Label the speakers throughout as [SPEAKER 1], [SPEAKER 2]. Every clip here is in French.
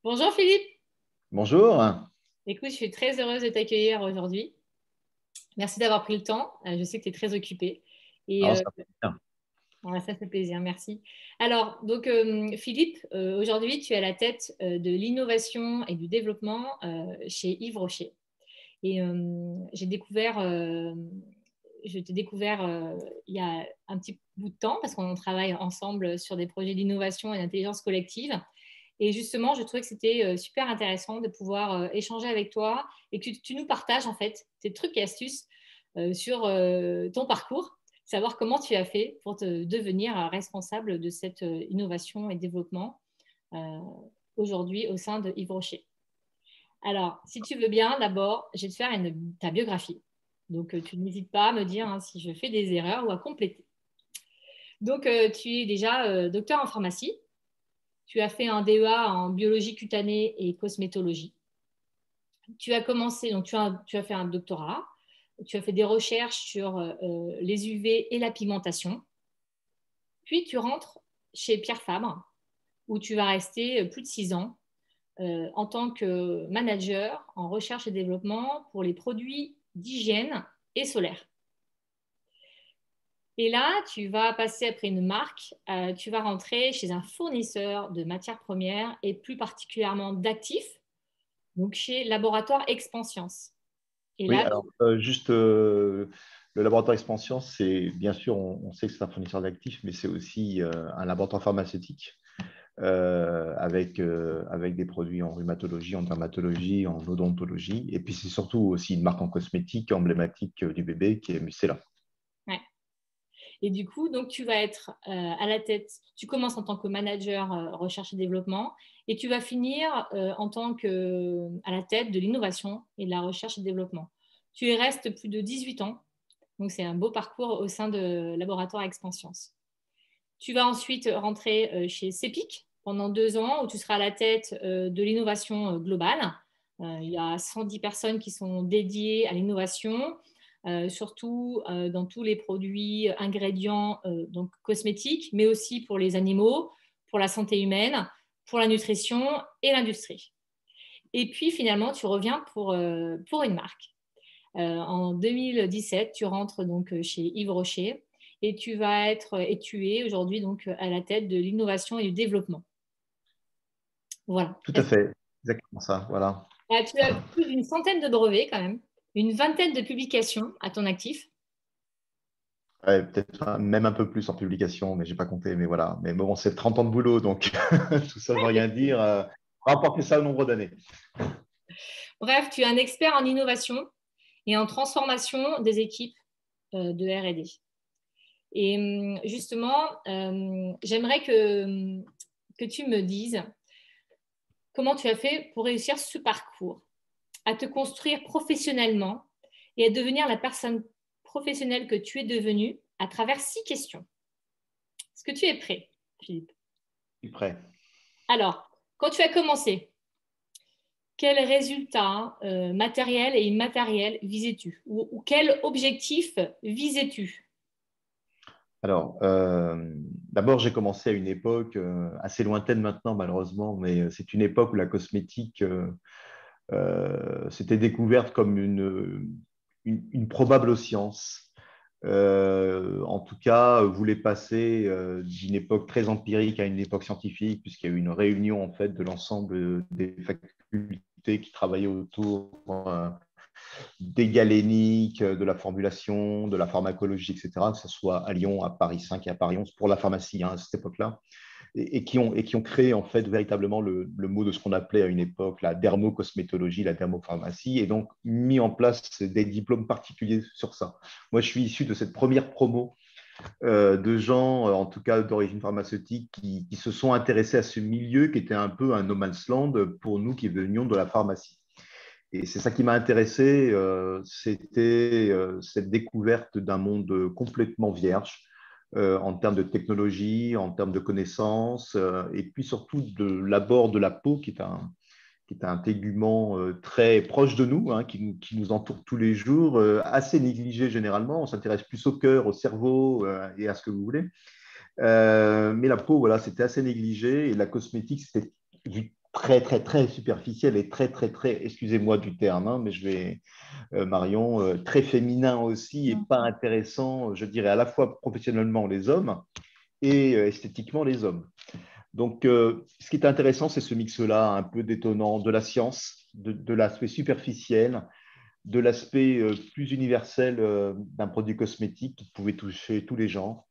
[SPEAKER 1] Bonjour Philippe.
[SPEAKER 2] Bonjour.
[SPEAKER 1] Écoute, je suis très heureuse de t'accueillir aujourd'hui. Merci d'avoir pris le temps. Je sais que tu es très occupé. Et
[SPEAKER 2] Alors, ça va bien.
[SPEAKER 1] ouais, ça fait plaisir, merci. Alors, donc Philippe, aujourd'hui, tu es à la tête de l'innovation et du développement chez Yves Rocher. Et je t'ai découvert il y a un petit bout de temps parce qu'on travaille ensemble sur des projets d'innovation et d'intelligence collective. Et justement, je trouvais que c'était super intéressant de pouvoir échanger avec toi et que tu nous partages en fait tes trucs et astuces sur ton parcours, savoir comment tu as fait pour te devenir responsable de cette innovation et développement euh, aujourd'hui au sein de Yves Rocher. Alors, si tu veux bien, d'abord, je vais te faire ta biographie. Donc, tu n'hésites pas à me dire hein, si je fais des erreurs ou à compléter. Donc, tu es déjà docteur en pharmacie. Tu as fait un DEA en biologie cutanée et cosmétologie. Tu as commencé, donc tu as fait un doctorat. Tu as fait des recherches sur les UV et la pigmentation. Puis, tu rentres chez Pierre Fabre, où tu vas rester plus de 6 ans en tant que manager en recherche et développement pour les produits d'hygiène et solaire. Et là, tu vas passer après une marque, tu vas rentrer chez un fournisseur de matières premières et plus particulièrement d'actifs, donc chez Laboratoire Expansience. Et
[SPEAKER 2] Oui,
[SPEAKER 1] là,
[SPEAKER 2] alors juste le laboratoire Expansion, c'est bien sûr, on sait que c'est un fournisseur d'actifs, mais c'est aussi un laboratoire pharmaceutique avec des produits en rhumatologie, en dermatologie, en odontologie. Et puis c'est surtout aussi une marque en cosmétique emblématique du bébé qui est Mucella.
[SPEAKER 1] ouais. Et du coup, donc tu vas être à la tête, tu commences en tant que manager recherche et développement et tu vas finir en tant que à la tête de l'innovation et de la recherche et développement. Tu y restes plus de 18 ans, donc c'est un beau parcours au sein de Laboratoire Expansions. Tu vas ensuite rentrer chez CEPIC pendant 2 ans où tu seras à la tête de l'innovation globale. Il y a 110 personnes qui sont dédiées à l'innovation, surtout dans tous les produits, ingrédients donc cosmétiques, mais aussi pour les animaux, pour la santé humaine, pour la nutrition et l'industrie. Et puis finalement, tu reviens pour une marque. En 2017, tu rentres donc chez Yves Rocher et tu es aujourd'hui donc à la tête de l'innovation et du développement. Voilà.
[SPEAKER 2] Tout à fait, exactement ça, voilà.
[SPEAKER 1] Tu as plus d'une centaine de brevets quand même, une vingtaine de publications à ton actif.
[SPEAKER 2] Ouais, peut-être même un peu plus en publication, mais j'ai pas compté, mais voilà. Mais bon, c'est 30 ans de boulot, donc tout ça ne veut rien dire. Rapporter ça au nombre d'années.
[SPEAKER 1] Bref, tu es un expert en innovation et en transformation des équipes de R&D. Et justement, j'aimerais que tu me dises comment tu as fait pour réussir ce parcours, à te construire professionnellement et à devenir la personne professionnelle que tu es devenue à travers 6 questions. Est-ce que tu es prêt, Philippe?
[SPEAKER 2] Je suis prêt.
[SPEAKER 1] Alors, quand tu as commencé, quels résultats matériels et immatériels visais-tu ou quel objectif visais-tu?
[SPEAKER 2] Alors, d'abord, j'ai commencé à une époque assez lointaine maintenant, malheureusement, mais c'est une époque où la cosmétique s'était découverte comme une probable science. En tout cas, voulait passer d'une époque très empirique à une époque scientifique, puisqu'il y a eu une réunion en fait de l'ensemble des facultés qui travaillaient autour des galéniques, de la formulation, de la pharmacologie, etc., que ce soit à Lyon, à Paris 5 et à Paris 11, pour la pharmacie hein, à cette époque-là, et qui ont créé en fait véritablement le mot de ce qu'on appelait à une époque la dermocosmétologie, la dermopharmacie, et donc mis en place des diplômes particuliers sur ça. Moi, je suis issu de cette première promo de gens, en tout cas d'origine pharmaceutique, qui se sont intéressés à ce milieu qui était un peu un no man's land pour nous qui venions de la pharmacie. Et c'est ça qui m'a intéressé, c'était cette découverte d'un monde complètement vierge en termes de technologie, en termes de connaissances, et puis surtout de l'abord de la peau, qui est un tégument très proche de nous, hein, qui nous entoure tous les jours, assez négligé généralement. On s'intéresse plus au cœur, au cerveau et à ce que vous voulez. Mais la peau, voilà, c'était assez négligé, et la cosmétique, c'était vu très, très, très superficiel et très, très, très, excusez-moi du terme, hein, mais je vais, Marion, très féminin aussi et pas intéressant, je dirais, à la fois professionnellement les hommes et esthétiquement les hommes. Donc, ce qui est intéressant, c'est ce mix-là, un peu détonnant de la science, de l'aspect superficiel, de l'aspect plus universel d'un produit cosmétique qui pouvait toucher tous les gens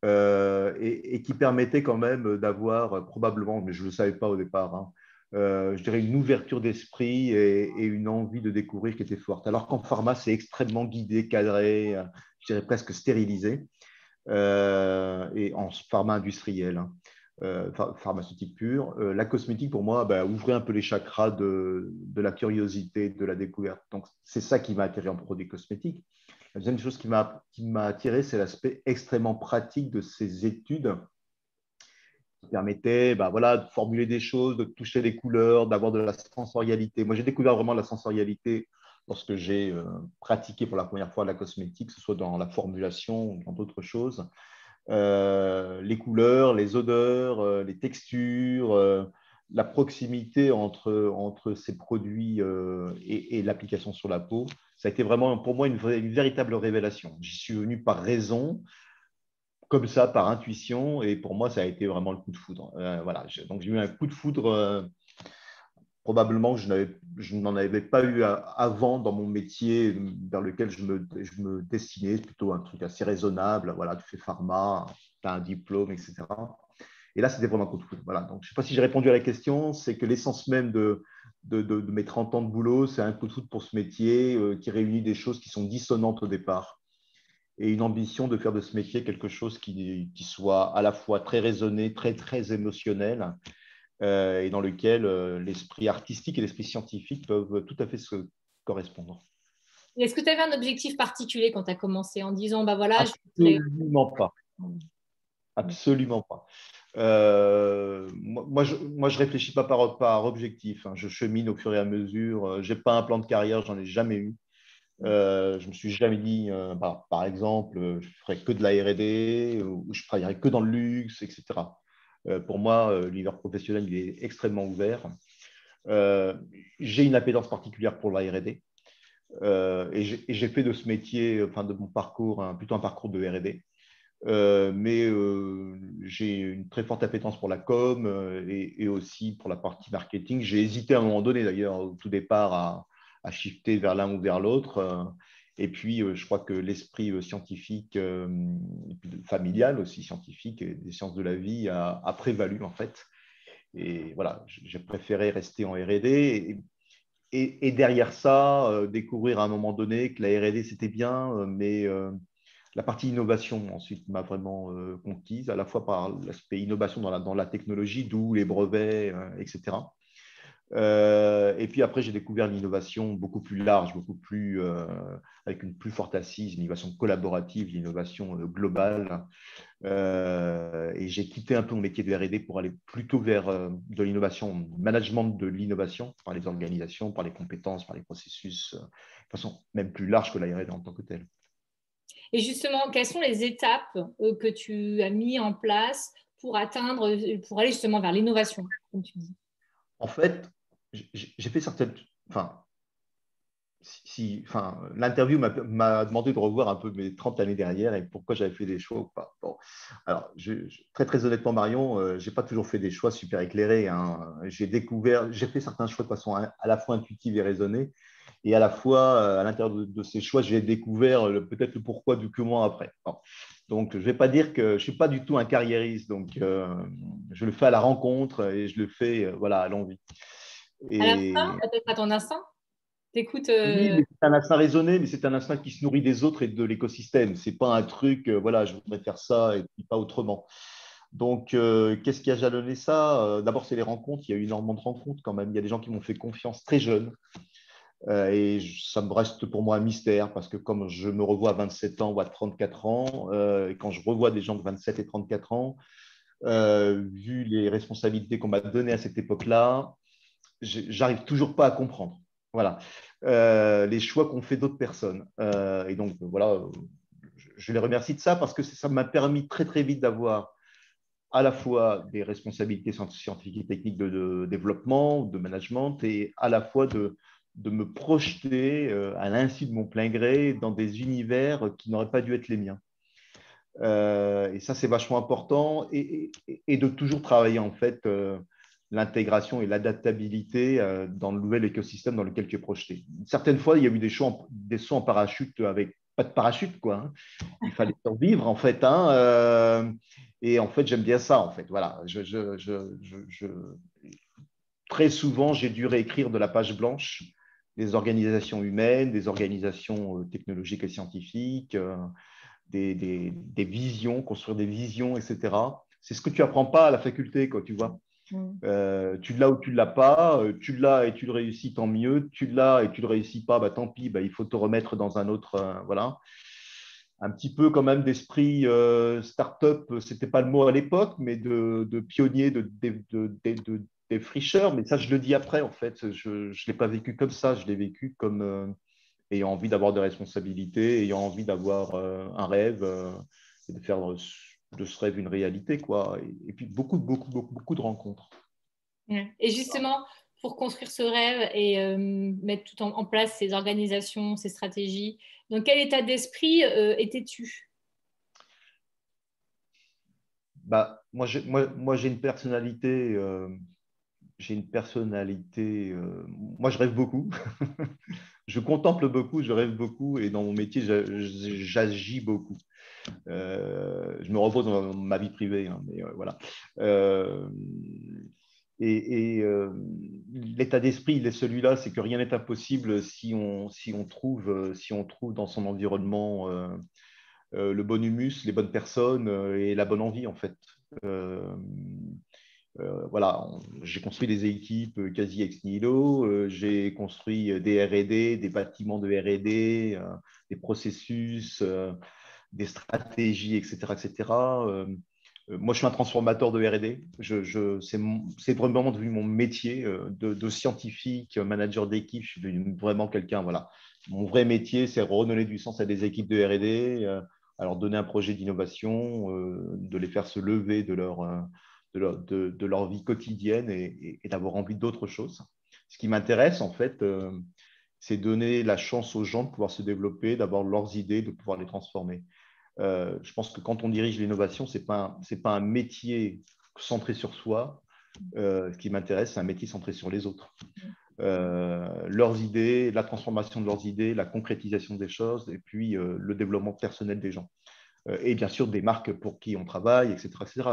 [SPEAKER 2] et qui permettait quand même d'avoir probablement, mais je ne le savais pas au départ, hein, je dirais une ouverture d'esprit et une envie de découvrir qui était forte. Alors qu'en pharma, c'est extrêmement guidé, cadré, je dirais presque stérilisé, et en pharma industriel, hein, pharmaceutique pure. La cosmétique, pour moi, bah, ouvrait un peu les chakras de la curiosité, de la découverte. Donc, c'est ça qui m'a attiré en produits cosmétiques. La deuxième chose qui m'a attiré, c'est l'aspect extrêmement pratique de ces études qui permettaient bah, voilà, de formuler des choses, de toucher les couleurs, d'avoir de la sensorialité. Moi, j'ai découvert vraiment la sensorialité lorsque j'ai pratiqué pour la première fois la cosmétique, que ce soit dans la formulation ou dans d'autres choses. Les couleurs, les odeurs, les textures, la proximité entre ces produits et l'application sur la peau, ça a été vraiment pour moi une véritable révélation. J'y suis venu par raison, comme ça, par intuition, et pour moi, ça a été vraiment le coup de foudre. Voilà, donc j'ai eu un coup de foudre probablement que je n'en avais pas eu avant dans mon métier vers lequel je me destinais, plutôt un truc assez raisonnable. Voilà, tu fais pharma, tu as un diplôme, etc. Et là, c'était vraiment un coup de foudre. Voilà. Donc, je ne sais pas si j'ai répondu à la question. C'est que l'essence même de mes 30 ans de boulot, c'est un coup de foudre pour ce métier qui réunit des choses qui sont dissonantes au départ et une ambition de faire de ce métier quelque chose qui soit à la fois très raisonné, très, très émotionnel et dans lequel l'esprit artistique et l'esprit scientifique peuvent tout à fait se correspondre.
[SPEAKER 1] Est-ce que tu avais un objectif particulier quand tu as commencé en disant, bah voilà, je voudrais...
[SPEAKER 2] Absolument pas. Absolument pas. Moi, je réfléchis pas par objectif, hein. Je chemine au fur et à mesure. J'ai pas un plan de carrière, j'en ai jamais eu. Je me suis jamais dit, par exemple, je ferais que de la R&D ou je travaillerais que dans le luxe, etc. Pour moi, l'univers professionnel, il est extrêmement ouvert. Euh, j'ai une appétence particulière pour la R&D et j'ai fait de ce métier, enfin de mon parcours, plutôt un parcours de R&D. Mais j'ai une très forte appétence pour la com et aussi pour la partie marketing. J'ai hésité à un moment donné, d'ailleurs, au tout départ, à shifter vers l'un ou vers l'autre. Et puis, je crois que l'esprit scientifique, et puis familial aussi scientifique, et des sciences de la vie a prévalu, en fait. Et voilà, j'ai préféré rester en R&D. Et derrière ça, découvrir à un moment donné que la R&D, c'était bien, mais la partie innovation, ensuite, m'a vraiment conquise, à la fois par l'aspect innovation dans la technologie, d'où les brevets, etc. Et puis après, j'ai découvert l'innovation beaucoup plus large, beaucoup plus, avec une plus forte assise, l'innovation collaborative, l'innovation globale. Et j'ai quitté un peu mon métier de R&D pour aller plutôt vers de l'innovation, management de l'innovation, par les organisations, par les compétences, par les processus, de façon même plus large que la R&D en tant que telle.
[SPEAKER 1] Et justement, quelles sont les étapes que tu as mis en place pour atteindre, pour aller justement vers l'innovation, comme tu dis?
[SPEAKER 2] En fait, j'ai fait certaines. Enfin, enfin, l'interview m'a demandé de revoir un peu mes 30 années derrière et pourquoi j'avais fait des choix ou pas. Bon, alors, très très honnêtement, Marion, je n'ai pas toujours fait des choix super éclairés, hein. J'ai fait certains choix de façon à la fois intuitive et raisonnée, et à la fois, à l'intérieur de ces choix, j'ai découvert peut-être le pourquoi du comment après. Bon. Donc, je ne vais pas dire que je ne suis pas du tout un carriériste, donc je le fais à la rencontre et je le fais voilà, à l'envie.
[SPEAKER 1] À l'instinct,
[SPEAKER 2] Et
[SPEAKER 1] peut-être à ton instinct? T'écoutes.
[SPEAKER 2] oui, mais c'est un instinct raisonné, mais c'est un instinct qui se nourrit des autres et de l'écosystème. C'est pas un truc, voilà, je voudrais faire ça et puis pas autrement. Donc, qu'est-ce qui a jalonné ça? D'abord, c'est les rencontres. Il y a eu énormément de rencontres quand même. Il y a des gens qui m'ont fait confiance très jeune. Ça me reste pour moi un mystère parce que comme je me revois à 27 ans ou à 34 ans, et quand je revois des gens de 27 et 34 ans, vu les responsabilités qu'on m'a données à cette époque-là, j'arrive toujours pas à comprendre. Voilà. Les choix qu'ont fait d'autres personnes. Et donc, voilà, je les remercie de ça parce que ça m'a permis très, très vite d'avoir à la fois des responsabilités scientifiques et techniques de développement, de management, et à la fois de me projeter à l'insu de mon plein gré dans des univers qui n'auraient pas dû être les miens. Et ça, c'est vachement important, et de toujours travailler en fait l'intégration et l'adaptabilité dans le nouvel écosystème dans lequel tu es projeté. Certaines fois, il y a eu des sauts en parachute avec pas de parachute, quoi. Hein. Il fallait survivre, en fait. Hein, et en fait, j'aime bien ça, en fait. Voilà. Très souvent, j'ai dû réécrire de la page blanche des organisations humaines, des organisations technologiques et scientifiques, des visions, construire des visions, etc. C'est ce que tu apprends pas à la faculté, quoi, tu vois. Tu l'as ou tu ne l'as pas, tu l'as et tu le réussis, tant mieux, tu l'as et tu ne le réussis pas, bah, tant pis, bah, il faut te remettre dans un autre, voilà. Un petit peu quand même d'esprit start-up, c'était pas le mot à l'époque, mais de pionnier, des fricheurs, mais ça je le dis après en fait, je ne l'ai pas vécu comme ça, je l'ai vécu comme ayant envie d'avoir des responsabilités, ayant envie d'avoir un rêve et de faire de ce rêve une réalité, quoi. Et puis beaucoup de rencontres.
[SPEAKER 1] Et justement, pour construire ce rêve et mettre tout en place ces organisations, ces stratégies, dans quel état d'esprit étais-tu?
[SPEAKER 2] Bah, moi j'ai une personnalité. Moi, je rêve beaucoup. Je contemple beaucoup, je rêve beaucoup, et dans mon métier, j'agis beaucoup. Je me repose dans ma vie privée, hein, mais voilà. Euh, L'état d'esprit, il est celui-là, c'est que rien n'est impossible si on trouve dans son environnement le bon humus, les bonnes personnes et la bonne envie, en fait. Euh, voilà, j'ai construit des équipes quasi ex nihilo, j'ai construit des R&D, des bâtiments de R&D, des processus, des stratégies, etc., etc. Moi, je suis un transformateur de R&D. C'est vraiment devenu mon métier de scientifique, manager d'équipe. Je suis devenu vraiment quelqu'un. Voilà, mon vrai métier, c'est redonner du sens à des équipes de R&D, à leur donner un projet d'innovation, de les faire se lever de leur vie quotidienne et d'avoir envie d'autre chose. Ce qui m'intéresse, en fait, c'est donner la chance aux gens de pouvoir se développer, d'avoir leurs idées, de pouvoir les transformer. Je pense que quand on dirige l'innovation, ce n'est pas un métier centré sur soi. Ce qui m'intéresse, c'est un métier centré sur les autres. Leurs idées, la transformation de leurs idées, la concrétisation des choses, et puis le développement personnel des gens. Et bien sûr, des marques pour qui on travaille, etc. etc.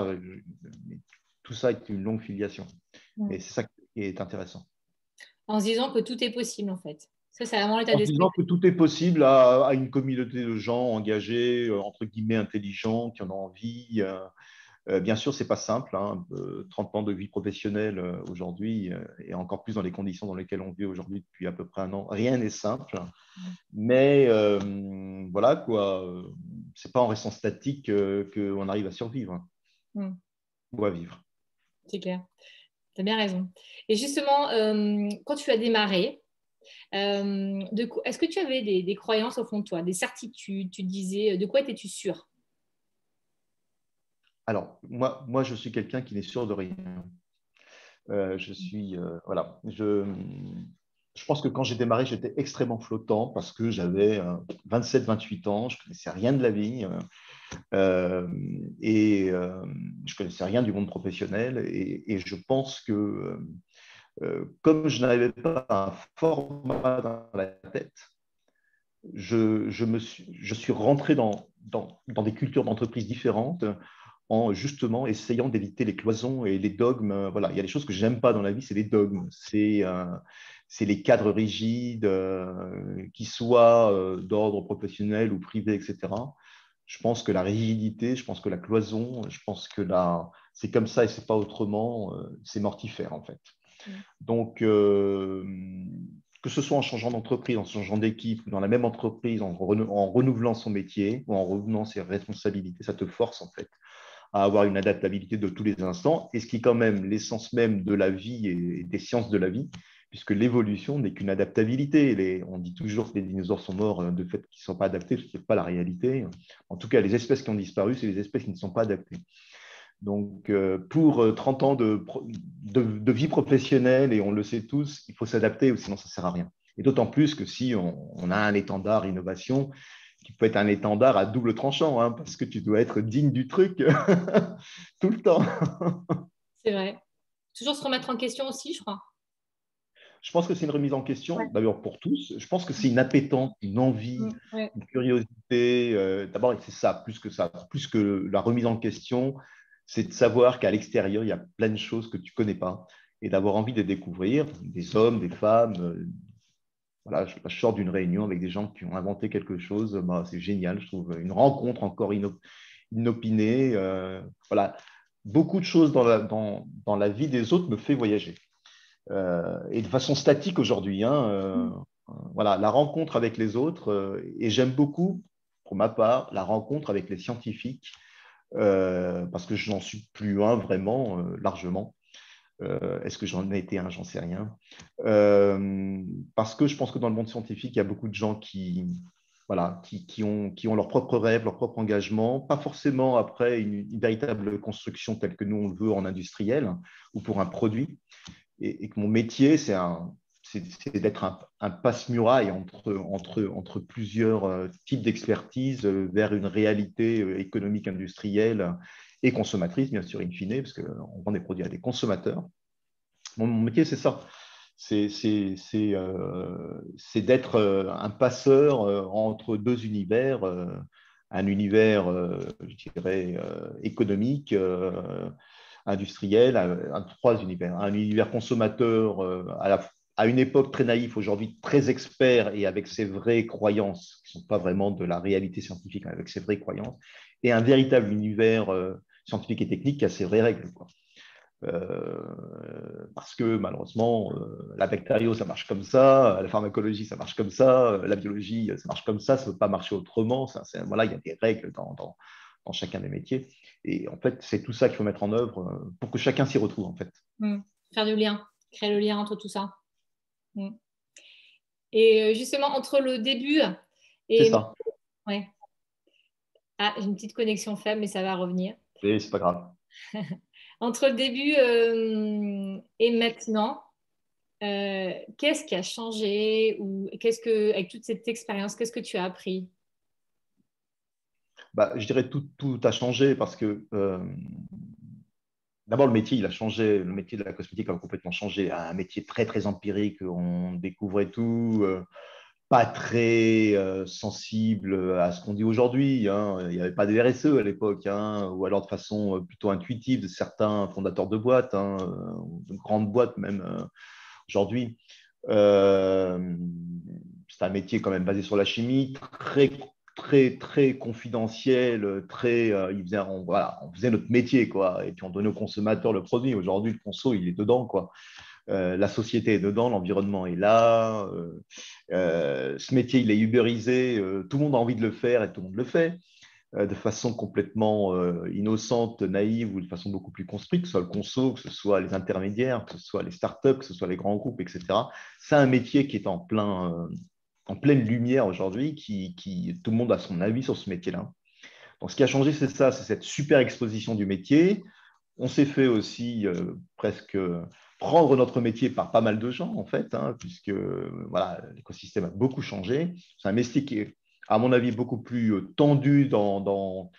[SPEAKER 2] Tout ça est une longue filiation. Et c'est ça qui est intéressant.
[SPEAKER 1] En se disant que tout est possible, en fait. Ça, c'est vraiment l'état
[SPEAKER 2] En se
[SPEAKER 1] d'esprit.
[SPEAKER 2] disant que tout est possible à une communauté de gens engagés, entre guillemets intelligents, qui en ont envie. Bien sûr, c'est pas simple. Hein, 30 ans de vie professionnelle aujourd'hui, et encore plus dans les conditions dans lesquelles on vit aujourd'hui depuis à peu près un an. Rien n'est simple. Mais voilà, quoi. C'est pas en restant statique qu'on arrive à survivre
[SPEAKER 1] Mm,
[SPEAKER 2] ou à vivre.
[SPEAKER 1] c'est clair. Tu as bien raison. Et justement, quand tu as démarré, est-ce que tu avais des croyances au fond de toi, des certitudes? Tu te disais, de quoi étais-tu sûr?
[SPEAKER 2] Alors, moi, je suis quelqu'un qui n'est sûr de rien. Voilà. Je pense que quand j'ai démarré, j'étais extrêmement flottant parce que j'avais 27-28 ans, je ne connaissais rien de la vie et je ne connaissais rien du monde professionnel. Et je pense que comme je n'avais pas un format dans la tête, je suis rentré dans des cultures d'entreprise différentes en justement essayant d'éviter les cloisons et les dogmes. Voilà, il y a des choses que j'aime pas dans la vie, c'est les dogmes, c'est les cadres rigides, qui soient d'ordre professionnel ou privé, etc. Je pense que la rigidité, je pense que la cloison, je pense que c'est comme ça et c'est pas autrement, c'est mortifère en fait. Donc, que ce soit en changeant d'entreprise, en changeant d'équipe, ou dans la même entreprise, en renouvelant son métier ou en revenant ses responsabilités, ça te force en fait à avoir une adaptabilité de tous les instants, et ce qui est quand même l'essence même de la vie et des sciences de la vie, puisque l'évolution n'est qu'une adaptabilité. On dit toujours que les dinosaures sont morts de fait qu'ils ne sont pas adaptés, ce n'est pas la réalité. En tout cas, les espèces qui ont disparu, c'est les espèces qui ne sont pas adaptées. Donc, pour 30 ans de vie professionnelle, et on le sait tous, il faut s'adapter, ou sinon ça ne sert à rien. Et d'autant plus que si on a un étendard innovation, qui peut être un étendard à double tranchant, hein, parce que tu dois être digne du truc tout le temps.
[SPEAKER 1] C'est vrai. Toujours se remettre en question aussi, je crois.
[SPEAKER 2] Je pense que c'est une remise en
[SPEAKER 1] Ouais.
[SPEAKER 2] question, d'ailleurs pour tous. Je pense que c'est une appétence, une envie,
[SPEAKER 1] Ouais.
[SPEAKER 2] une curiosité. D'abord, c'est ça, plus que la remise en question, c'est de savoir qu'à l'extérieur, il y a plein de choses que tu ne connais pas et d'avoir envie de découvrir des hommes, des femmes. Voilà, je sors d'une réunion avec des gens qui ont inventé quelque chose. Bah, c'est génial, je trouve. Une rencontre encore inopinée. Voilà. Beaucoup de choses dans la vie des autres me fait voyager. Et de façon statique aujourd'hui. Hein, voilà, la rencontre avec les autres, et j'aime beaucoup, pour ma part, la rencontre avec les scientifiques, parce que je n'en suis plus un vraiment, largement. Est-ce que j'en ai été un? J'en sais rien. Parce que je pense que dans le monde scientifique, il y a beaucoup de gens voilà, qui ont leurs propres rêves, leur propre engagement, pas forcément après une véritable construction telle que nous on le veut en industriel ou pour un produit, et que mon métier, c'est d'être un passe-muraille entre plusieurs types d'expertise vers une réalité économique, industrielle et consommatrice, bien sûr, in fine, parce qu'on vend des produits à des consommateurs. Mon métier, c'est ça. C'est d'être un passeur entre deux univers, un univers, je dirais, économique, industriel, trois univers. Un univers consommateur à une époque très naïf, aujourd'hui très expert et avec ses vraies croyances, qui ne sont pas vraiment de la réalité scientifique, mais avec ses vraies croyances, et un véritable univers scientifique et technique qui a ses vraies règles, quoi. Parce que malheureusement, la bactério, ça marche comme ça, la pharmacologie, ça marche comme ça, la biologie, ça marche comme ça ne peut pas marcher autrement. Voilà, il y a des règles dans chacun des métiers. Et en fait, c'est tout ça qu'il faut mettre en œuvre pour que chacun s'y retrouve, en fait.
[SPEAKER 1] Faire du lien, créer le lien entre tout ça. Et justement, entre le début
[SPEAKER 2] C'est
[SPEAKER 1] et...
[SPEAKER 2] ça.
[SPEAKER 1] Ouais. Ah, j'ai une petite connexion faible, mais ça va revenir.
[SPEAKER 2] Et c'est pas grave.
[SPEAKER 1] Entre le début et maintenant, qu'est-ce qui a changé ou avec toute cette expérience, qu'est-ce que tu as appris?
[SPEAKER 2] Bah, je dirais tout a changé parce que d'abord, le métier, il a changé. Le métier de la cosmétique a complètement changé. Un métier très, très empirique. On découvrait tout. Pas très sensible à ce qu'on dit aujourd'hui. Hein. Il n'y avait pas de RSE à l'époque, hein, ou alors de façon plutôt intuitive de certains fondateurs de boîtes, hein, de grandes boîtes même aujourd'hui. Euh, c'est un métier quand même basé sur la chimie, très très très confidentiel, voilà, on faisait notre métier, quoi, et puis on donnait au consommateur le produit. Aujourd'hui, le conso, il est dedans, quoi. La société est dedans, l'environnement est là. Ce métier, il est ubérisé. Tout le monde a envie de le faire et tout le monde le fait de façon complètement innocente, naïve ou de façon beaucoup plus construite, que ce soit le conso, que ce soit les intermédiaires, que ce soit les startups, que ce soit les grands groupes, etc. C'est un métier qui est en pleine lumière aujourd'hui, tout le monde a son avis sur ce métier-là. Donc, ce qui a changé, c'est ça, c'est cette super exposition du métier. On s'est fait aussi presque prendre notre métier par pas mal de gens, en fait, hein, puisque voilà, l'écosystème a beaucoup changé. C'est un métier qui est, à mon avis, beaucoup plus tendu dans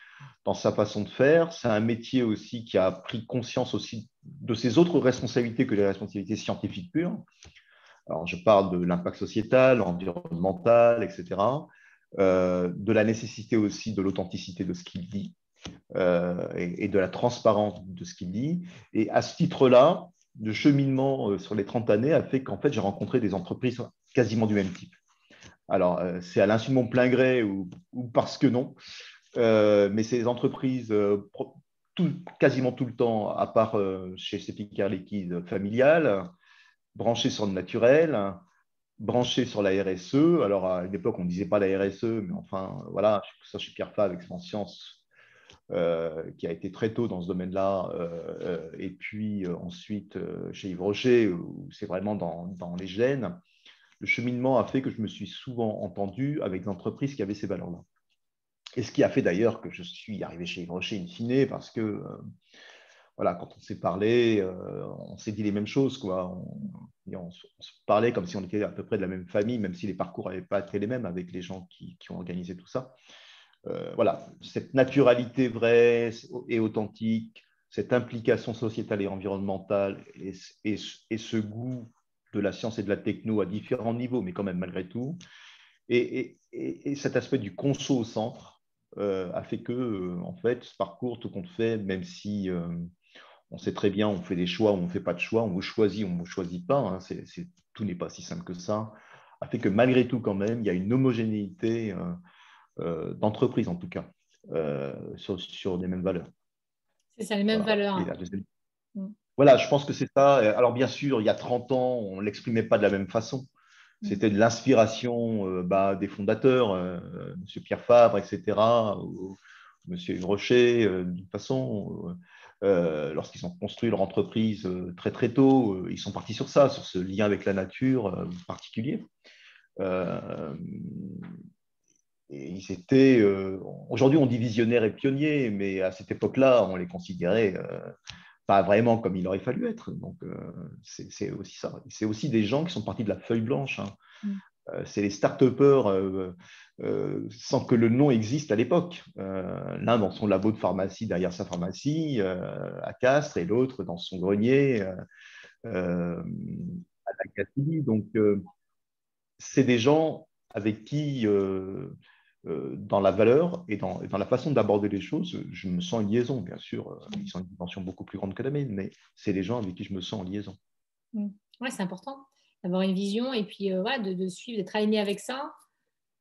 [SPEAKER 2] sa façon de faire. C'est un métier aussi qui a pris conscience aussi de ses autres responsabilités que les responsabilités scientifiques pures. Alors, je parle de l'impact sociétal, environnemental, etc. De la nécessité aussi de l'authenticité de ce qu'il dit, et de la transparence de ce qu'il dit. Et à ce titre-là, le cheminement sur les 30 années a fait qu'en fait, j'ai rencontré des entreprises quasiment du même type. Alors, c'est à l'insu de mon plein gré ou parce que non, mais ces entreprises, quasiment tout le temps, à part chez Cepicard Liquide familiale, branchées sur le naturel, branchées sur la RSE. Alors, à une époque, on ne disait pas la RSE, mais enfin, voilà, ça chez Pierre Fabre, Expansience, qui a été très tôt dans ce domaine-là, et puis ensuite chez Yves Rocher, où c'est vraiment dans les gènes. Le cheminement a fait que je me suis souvent entendu avec des entreprises qui avaient ces valeurs-là. Et ce qui a fait d'ailleurs que je suis arrivé chez Yves Rocher in fine, parce que voilà, quand on s'est parlé, on s'est dit les mêmes choses, quoi. On se parlait comme si on était à peu près de la même famille, même si les parcours n'avaient pas été les mêmes avec les gens qui ont organisé tout ça. Voilà, cette naturalité vraie et authentique, cette implication sociétale et environnementale et ce goût de la science et de la techno à différents niveaux, mais quand même malgré tout, et cet aspect du conso au centre a fait que, en fait, ce parcours, tout compte fait, même si on sait très bien, on fait des choix ou on ne fait pas de choix, on vous choisit ou on ne vous choisit pas, hein, tout n'est pas si simple que ça, a fait que malgré tout, quand même, il y a une homogénéité d'entreprise, en tout cas, sur les mêmes valeurs.
[SPEAKER 1] C'est ça, les mêmes
[SPEAKER 2] Voilà.
[SPEAKER 1] valeurs.
[SPEAKER 2] Voilà, je pense que c'est ça. Alors, bien sûr, il y a 30 ans, on ne l'exprimait pas de la même façon. C'était de l'inspiration des fondateurs, M. Pierre Fabre, etc., ou M. Yves Rocher, de toute façon. Lorsqu'ils ont construit leur entreprise très très tôt, ils sont partis sur ça, sur ce lien avec la nature particulier. Et ils étaient, aujourd'hui on dit visionnaires et pionniers, mais à cette époque-là, on les considérait pas vraiment comme il aurait fallu être. Donc c'est aussi ça. C'est aussi des gens qui sont partis de la feuille blanche, hein. C'est les start-upers sans que le nom existe à l'époque. L'un dans son labo de pharmacie, derrière sa pharmacie, à Castres, et l'autre dans son grenier à Acadie. Donc, c'est des gens avec qui, dans la valeur et dans la façon d'aborder les choses, je me sens en liaison, bien sûr. Ils ont une dimension beaucoup plus grande que la mienne, mais c'est des gens avec qui je me sens en liaison.
[SPEAKER 1] Oui, c'est important d'avoir une vision et puis voilà, de suivre, d'être aligné avec ça.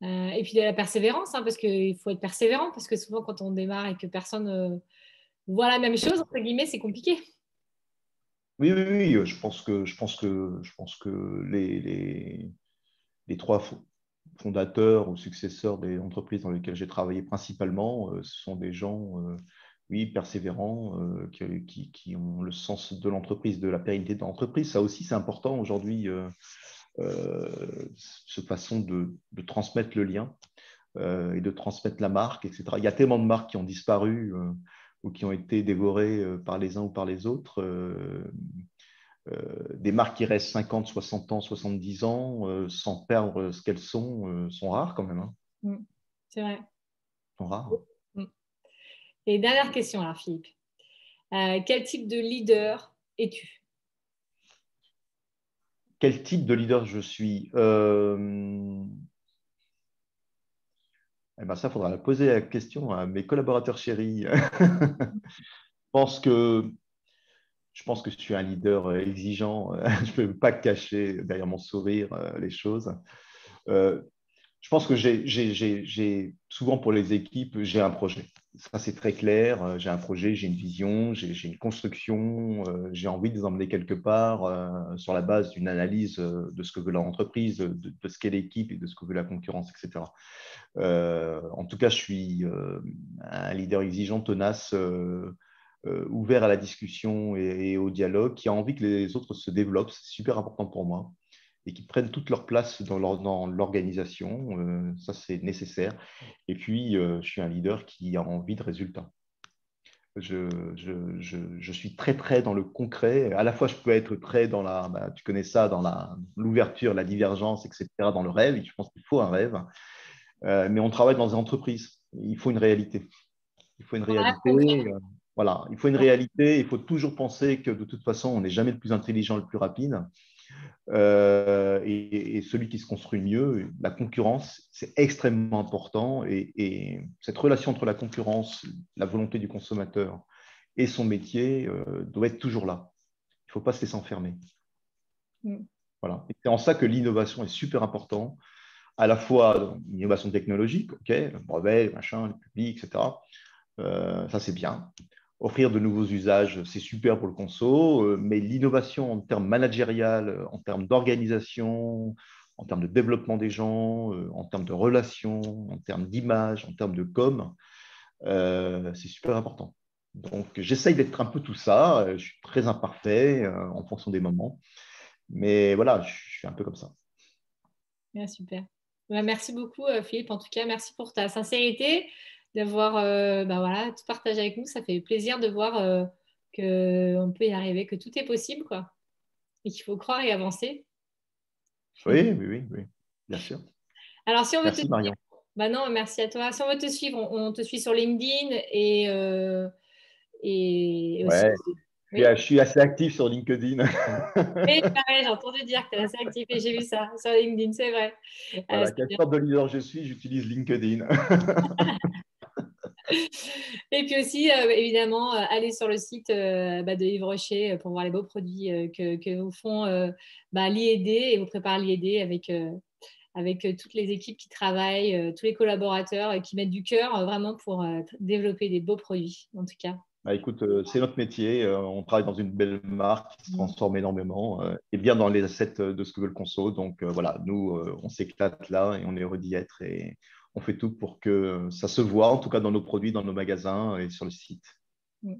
[SPEAKER 1] Et puis de la persévérance, hein, parce qu'il faut être persévérant, parce que souvent quand on démarre et que personne voit la même chose, entre guillemets, c'est compliqué.
[SPEAKER 2] Oui, oui, oui, je pense que les trois fondateurs ou successeurs des entreprises dans lesquelles j'ai travaillé principalement, ce sont des gens, oui, persévérants, qui ont le sens de l'entreprise, de la pérennité de l'entreprise. Ça aussi, c'est important aujourd'hui, cette façon de transmettre le lien et de transmettre la marque, etc. Il y a tellement de marques qui ont disparu ou qui ont été dévorées par les uns ou par les autres. Des marques qui restent 50, 60 ans, 70 ans, sans perdre ce qu'elles sont rares quand même, hein.
[SPEAKER 1] C'est vrai.
[SPEAKER 2] Sont rares.
[SPEAKER 1] Mm. Et dernière question, alors, Philippe. Quel type de leader es-tu?
[SPEAKER 2] Quel type de leader je suis Eh ben ça, il faudra poser la question à mes collaborateurs chéris. pense que, je pense que je suis un leader exigeant. Je ne peux pas cacher derrière mon sourire les choses. Euh, Je pense que souvent pour les équipes, j'ai un projet. Ça, c'est très clair. J'ai un projet, j'ai une vision, j'ai une construction, j'ai envie de les emmener quelque part sur la base d'une analyse de ce que veut l'entreprise, de ce qu'est l'équipe et de ce que veut la concurrence, etc. En tout cas, je suis un leader exigeant, tenace, ouvert à la discussion et au dialogue, qui a envie que les autres se développent. C'est super important pour moi et qui prennent toute leur place dans l'organisation. Ça, c'est nécessaire. Et puis, je suis un leader qui a envie de résultats. Je suis très, très dans le concret. À la fois, je peux être très dans tu connais ça, dans l'ouverture, la divergence, etc., dans le rêve. Je pense qu'il faut un rêve. Mais on travaille dans des entreprises. Il faut une réalité. Il faut une réalité. Voilà, il faut une réalité. Il faut toujours penser que de toute façon, on n'est jamais le plus intelligent, le plus rapide. Et celui qui se construit mieux, la concurrence, c'est extrêmement important. Et cette relation entre la concurrence, la volonté du consommateur et son métier doit être toujours là. Il ne faut pas se laisser enfermer. Voilà. Et c'est en ça que l'innovation est super important, à la fois l'innovation technologique, ok, le brevet, machin, le public, etc. Ça, c'est bien. Offrir de nouveaux usages, c'est super pour le conso, mais l'innovation en termes managériels, en termes d'organisation, en termes de développement des gens, en termes de relations, en termes d'image, en termes de com, c'est super important. Donc, j'essaye d'être un peu tout ça. Je suis très imparfait en fonction des moments, mais voilà, je suis un peu comme ça.
[SPEAKER 1] Ouais, super. Merci beaucoup, Philippe. En tout cas, merci pour ta sincérité, d'avoir voilà, tout partagé avec nous. Ça fait plaisir de voir qu'on peut y arriver, que tout est possible, quoi. Et qu'il faut croire et avancer.
[SPEAKER 2] Oui, oui, oui, oui, bien sûr.
[SPEAKER 1] Alors, si on veut te
[SPEAKER 2] Merci,
[SPEAKER 1] suivre,
[SPEAKER 2] Marion.
[SPEAKER 1] bah non, merci à toi. Si on veut te suivre, on te suit sur LinkedIn et aussi.
[SPEAKER 2] Ouais,
[SPEAKER 1] Oui,
[SPEAKER 2] je suis assez actif sur LinkedIn.
[SPEAKER 1] oui, pareil, j'ai entendu dire que tu es assez actif et j'ai vu ça sur LinkedIn, c'est vrai.
[SPEAKER 2] Voilà,
[SPEAKER 1] C'est
[SPEAKER 2] quelle
[SPEAKER 1] bien.
[SPEAKER 2] sorte de leader je suis, j'utilise LinkedIn.
[SPEAKER 1] Et puis aussi, évidemment, aller sur le site de Yves Rocher pour voir les beaux produits que vous font l'IED et vous prépare l'IED avec toutes les équipes qui travaillent, tous les collaborateurs qui mettent du cœur vraiment pour développer des beaux produits, en tout cas.
[SPEAKER 2] Bah, écoute, c'est notre métier. On travaille dans une belle marque qui se
[SPEAKER 1] Mm.
[SPEAKER 2] transforme énormément et bien dans les assets de ce que veut le conso. Donc voilà, nous, on s'éclate là et on est heureux d'y être et on fait tout pour que ça se voit, en tout cas dans nos produits, dans nos magasins et sur le site.
[SPEAKER 1] Mm.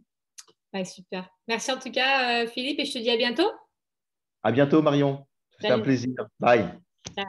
[SPEAKER 1] Ouais, super. Merci en tout cas, Philippe, et je te dis à bientôt.
[SPEAKER 2] À bientôt, Marion. C'était un
[SPEAKER 1] Salut.
[SPEAKER 2] plaisir. Bye.
[SPEAKER 1] Ciao.